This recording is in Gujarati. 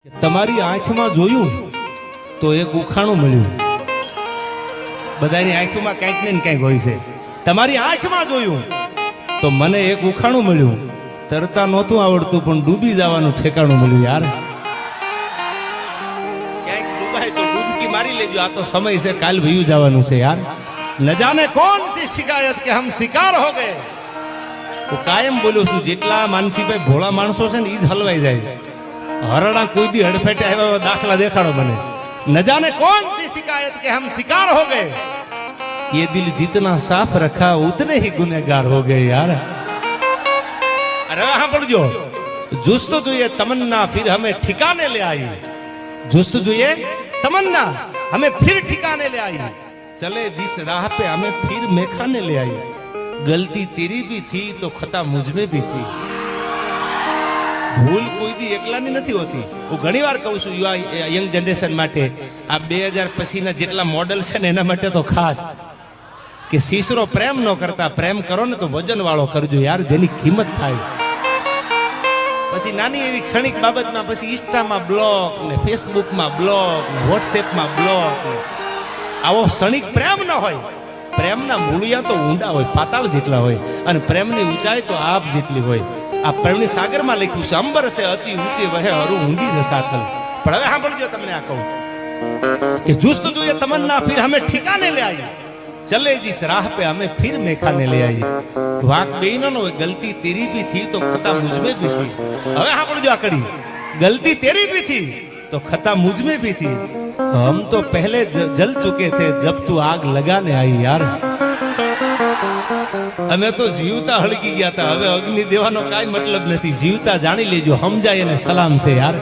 તમારી આંખમાં જોયું તો એક ઉખાણું મળ્યું. બધાની આંખમાં કંઈક ને કંઈક હોય છે. તમારી આંખમાં જોયું તો મને એક ઉખાણું મળ્યું. તરતા નહોતું આવડતું પણ ડૂબી જવાનું ઠેકાણું મળ્યું. યાર ક્યાંક ડૂબાય તો ડૂબકી મારી લેજો. આ તો સમય છે, કાલ ભયું જવાનું છે. યાર ન જાને કોણ સી શિકાયત કે હમ શિકાર હો ગए. હું કાયમ બોલું છું, જેટલા માનસીભાઈ ભોળા માણસો છે ને એ જ હલવાઈ જાય. હરડા કોઈ દી હડફેટે આવ્યા દાખલા દેખાડો મને. ન જાને કોણ सी शिकायत के हम शिकार हो गए. ये दिल जितना साफ रखा उतने ही गुनहगार हो गए. यार अरे हाँ पढ़ो. जुस्तजू ये तमन्ना फिर हमें ठिकाने ले आई. जुस्तजू ये तमन्ना हमें फिर ठिकाने ले आई. चले जिस राह पे हमें फिर मेखाने ले आई. गलती तेरी भी थी तो खता मुझ में भी थी. ભૂલ કોઈ દી એકલાની નથી હોતી. હું ઘણી વાર કહું છું યંગ જનરેશન માટે, આ 2000 પછીના જેટલા મોડલ છે ને એના માટે તો ખાસ કે સીસરો પ્રેમ ન કરતા પ્રેમ કરો ને તો વજન વાળો કરજો. યાર જેની કિંમત થાય. પછી નાની એવી ક્ષણિક બાબતમાં પછી ઇન્સ્ટામાં બ્લોક ને ફેસબુકમાં બ્લોક ને વોટ્સએપમાં બ્લોક ને આવો ક્ષણિક પ્રેમ ન હોય. પ્રેમના મૂળિયા તો ઊંડા હોય, પાતાળ જેટલા હોય, અને પ્રેમની ઊંચાઈ તો આપ જેટલી હોય. આ પ્રેમની સાગરમાં લખ્યું છે, અંબર સે અતિ ઊંચે વહે હરુ ઊંડી રસાથલ. પણ હવે સાંભળજો, તમને આ કહું કે जुस्तजू ये तमन्ना फिर हमें ठिकाने ले आई. चले जिस राह पे हमें फिर मेखाने ले आई. वाक बेइनो नो गलती तेरी भी थी तो खता मुझ में भी थी. હવે સાંભળજો આ કડી. गलती तेरी भी थी तो खता मुझ में भी थी. हम तो पहले जल चुके थे जब तू आग लगाने आई. यार અમે તો જીવતા હળગી ગયા હતા. હવે અગ્નિ દેવાનો કાંઈ મતલબ નથી. જીવતા જાણી લેજો, સમજાય એને સલામ છે. યાર